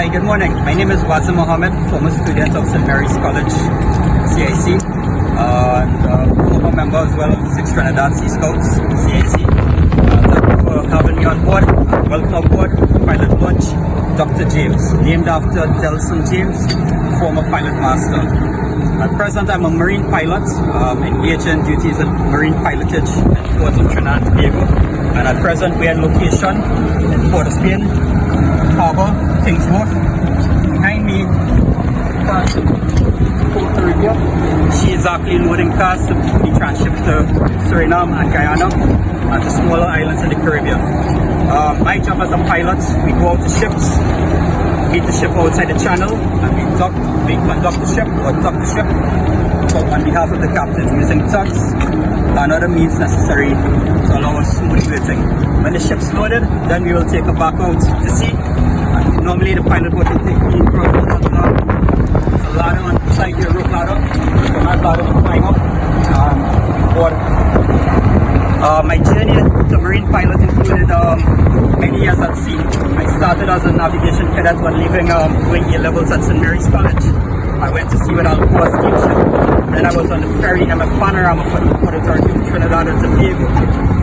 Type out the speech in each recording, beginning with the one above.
Hi, good morning. My name is Wazim Mohammed, former student of St. Mary's College, CIC, and former member as well of Six Trinidad Sea Scouts, CIC. Thank you for having me on board. Welcome aboard Pilot Launch, Dr. James, named after Delson James, former pilot master. At present, I'm a marine pilot, engaged in duties in marine pilotage in Port of Trinidad and Tobago. And at present, we are in location in Port of Spain, Harbour, Kings Wharf. Behind me, Puerto Rico. She is actually loading cars to be transshipped to Suriname and Guyana and to smaller islands in the Caribbean. My job as a pilot, we go out to ships, meet the ship outside the channel, and we conduct the ship or dock the ship on behalf of the captain using tugs and other means necessary to allow us smooth waiting. When the ship's loaded, then we will take her back out to sea. Normally the pilot would take me across the water. There's a ladder on the side here, a rope ladder. From that ladder we climb up board. My journey to marine pilot included many years at sea. I started as a navigation cadet when leaving doing A levels at St. Mary's College. I went to sea with Alcoa Steamship. Then I was on the ferry MF Panorama for the Port Authority of Trinidad and Tobago.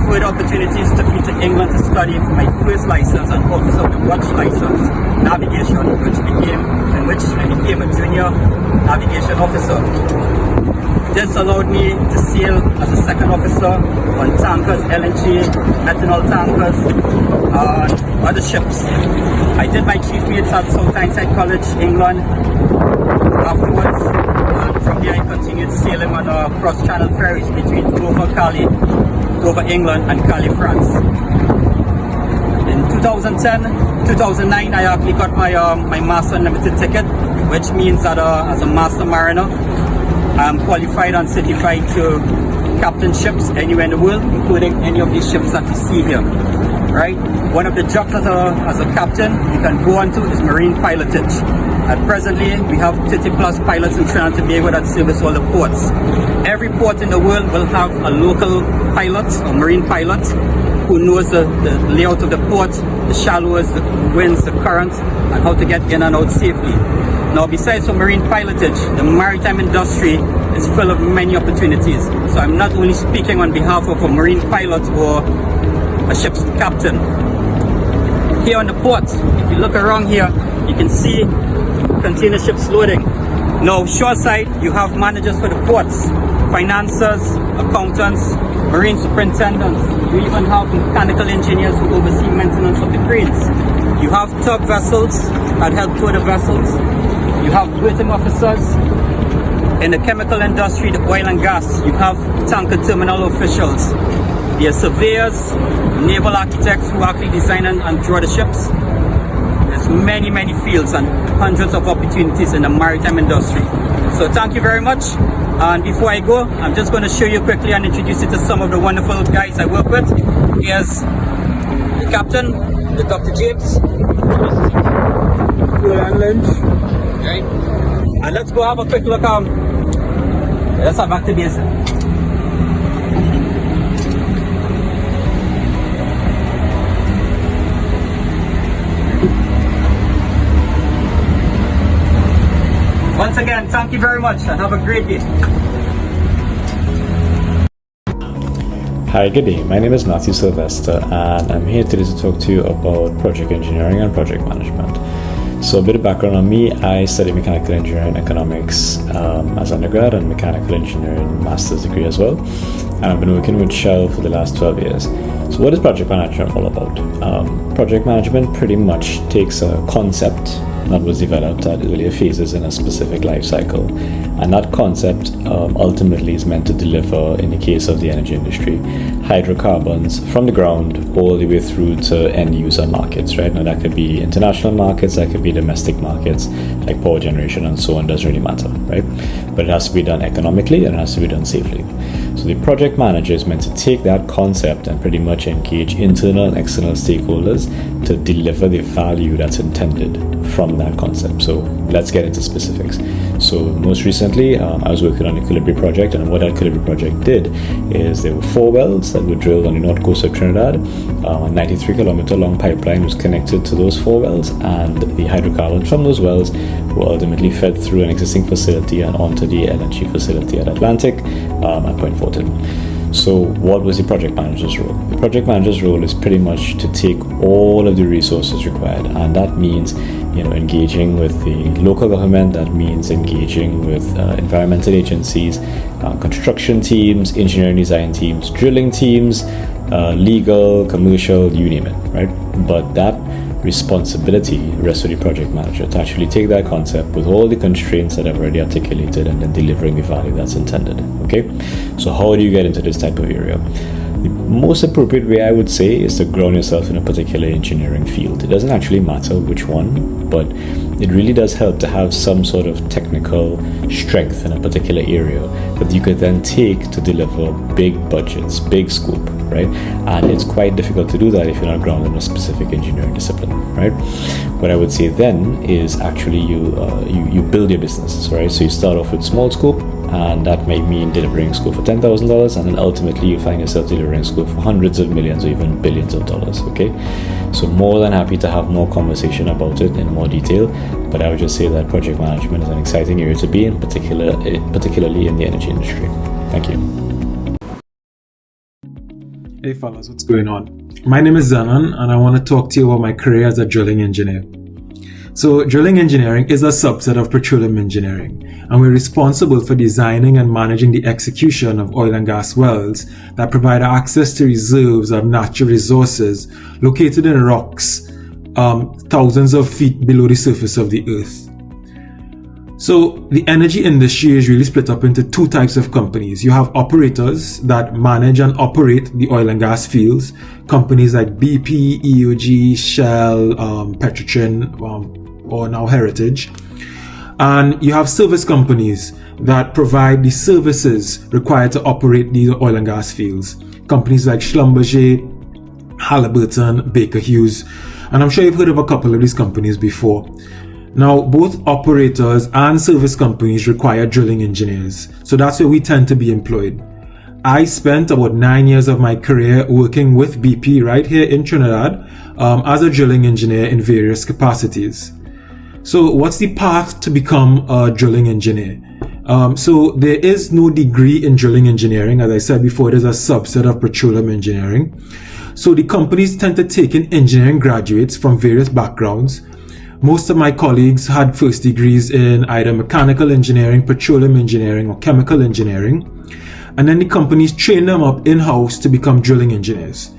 Further opportunities took me to England to study for my first license and Officer of the Watch license, navigation, in which I became a junior navigation officer. This allowed me to sail as a second officer on tankers, LNG, methanol tankers, and other ships. I did my chief mates at South Tyneside College, England. Afterwards, from there I continued sailing on cross-channel ferries between Dover, England, and Calais, France. In 2009, I actually got my Master Unlimited ticket, which means that as a Master Mariner, I'm qualified and certified to captain ships anywhere in the world, including any of these ships that you see here. Right? One of the jobs as a captain you can go on to is marine pilotage. And presently, we have 30 plus pilots in Trinidad and Tobago that service all the ports. Every port in the world will have a local pilot or marine pilot who knows the layout of the port, the shallows, the winds, the currents, and how to get in and out safely. Now, besides for marine pilotage, the maritime industry is full of many opportunities. So I'm not only speaking on behalf of a marine pilot or a ship's captain. Here on the port, if you look around here, you can see container ships loading. Now, shoreside, you have managers for the ports, financiers, accountants, marine superintendents. You even have mechanical engineers who oversee maintenance of the cranes. You have tug vessels that help tow the vessels. You have berthing officers. In the chemical industry, the oil and gas, you have tanker terminal officials. There are surveyors, naval architects who actually design and draw the ships. There's many fields and hundreds of opportunities in the maritime industry. So thank you very much. And before I go, I'm just going to show you quickly and introduce you to some of the wonderful guys I work with. Here's the captain, the Dr. James. Right. And let's go have a quick look. Let's have back to basics. Once again, thank you very much and have a great day. Hi, good day. My name is Matthew Sylvester and I'm here today to talk to you about project engineering and project management. So a bit of background on me, I studied mechanical engineering and economics as undergrad and mechanical engineering master's degree as well. And I've been working with Shell for the last 12 years. So what is project management all about? Project management pretty much takes a concept that was developed at earlier phases in a specific life cycle, and that concept ultimately is meant to deliver, in the case of the energy industry, hydrocarbons from the ground all the way through to end user markets. Right now, that could be international markets, that could be domestic markets like power generation and so on. Doesn't really matter, right? But it has to be done economically and it has to be done safely. So the project manager is meant to take that concept and pretty much engage internal and external stakeholders to deliver the value that's intended from that concept. So let's get into specifics. So most recently, I was working on a Colibri project, and what that Colibri project did is there were 4 wells that were drilled on the north coast of Trinidad. A 93-kilometer long pipeline was connected to those 4 wells, and the hydrocarbons from those wells were ultimately fed through an existing facility and onto the LNG facility at Atlantic at Point Fortin. So what was the project manager's role? The project manager's role is pretty much to take all of the resources required, and that means engaging with the local government, that means engaging with environmental agencies, construction teams, engineering design teams, drilling teams, legal, commercial, you name it, right? But that responsibility rests with the project manager to actually take that concept with all the constraints that I've already articulated and then delivering the value that's intended. Okay, so how do you get into this type of area? The most appropriate way, I would say, is to ground yourself in a particular engineering field. It doesn't actually matter which one, but it really does help to have some sort of technical strength in a particular area that you could then take to deliver big budgets, big scope, right? And it's quite difficult to do that if you're not grounded in a specific engineering discipline, right? What I would say then is actually you build your business, right? So you start off with small scope, and that may mean delivering scope for $10,000, and then ultimately you find yourself delivering scope for hundreds of millions or even billions of dollars. Okay, so more than happy to have more conversation about it in more detail, but I would just say that project management is an exciting area to be in, particularly in the energy industry. Thank you. Hey fellas, what's going on? My name is Zanan, and I want to talk to you about my career as a drilling engineer. So drilling engineering is a subset of petroleum engineering, and we're responsible for designing and managing the execution of oil and gas wells that provide access to reserves of natural resources located in rocks thousands of feet below the surface of the earth. So the energy industry is really split up into 2 types of companies. You have operators that manage and operate the oil and gas fields, companies like BP, EOG, Shell, Petrotrin, or now Heritage. And you have service companies that provide the services required to operate these oil and gas fields. Companies like Schlumberger, Halliburton, Baker Hughes. And I'm sure you've heard of a couple of these companies before. Now, both operators and service companies require drilling engineers. So that's where we tend to be employed. I spent about 9 years of my career working with BP right here in Trinidad as a drilling engineer in various capacities. So what's the path to become a drilling engineer? So there is no degree in drilling engineering. As I said before, it is a subset of petroleum engineering. So the companies tend to take in engineering graduates from various backgrounds. Most of my colleagues had first degrees in either mechanical engineering, petroleum engineering, or chemical engineering. And then the companies train them up in-house to become drilling engineers.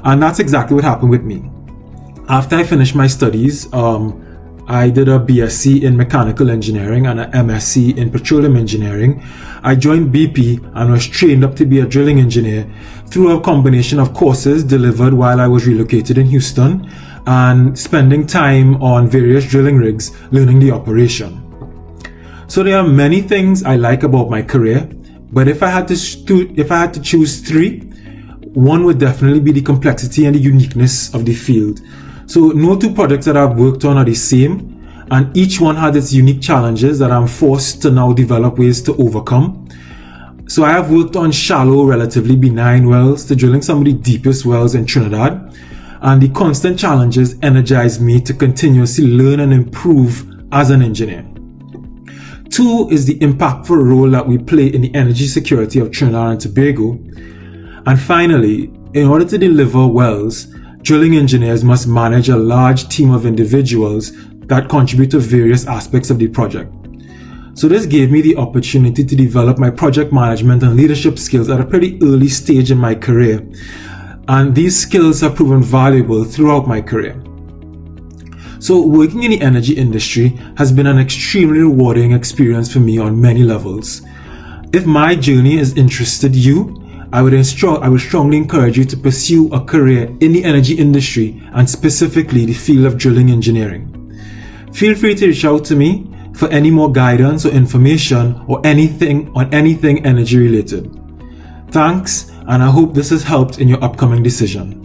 And that's exactly what happened with me. After I finished my studies, I did a BSc in mechanical engineering and an MSc in petroleum engineering. I joined BP and was trained up to be a drilling engineer through a combination of courses delivered while I was relocated in Houston and spending time on various drilling rigs learning the operation. So there are many things I like about my career, but if I had to choose 3, one would definitely be the complexity and the uniqueness of the field. So no 2 projects that I've worked on are the same, and each one had its unique challenges that I'm forced to now develop ways to overcome. So I have worked on shallow, relatively benign wells to drilling some of the deepest wells in Trinidad, and the constant challenges energize me to continuously learn and improve as an engineer. 2 is the impactful role that we play in the energy security of Trinidad and Tobago. And finally, in order to deliver wells, drilling engineers must manage a large team of individuals that contribute to various aspects of the project. So this gave me the opportunity to develop my project management and leadership skills at a pretty early stage in my career. And these skills have proven valuable throughout my career. So working in the energy industry has been an extremely rewarding experience for me on many levels. If my journey has interested you, I would strongly encourage you to pursue a career in the energy industry and specifically the field of drilling engineering. Feel free to reach out to me for any more guidance or information or anything energy related. Thanks, and I hope this has helped in your upcoming decision.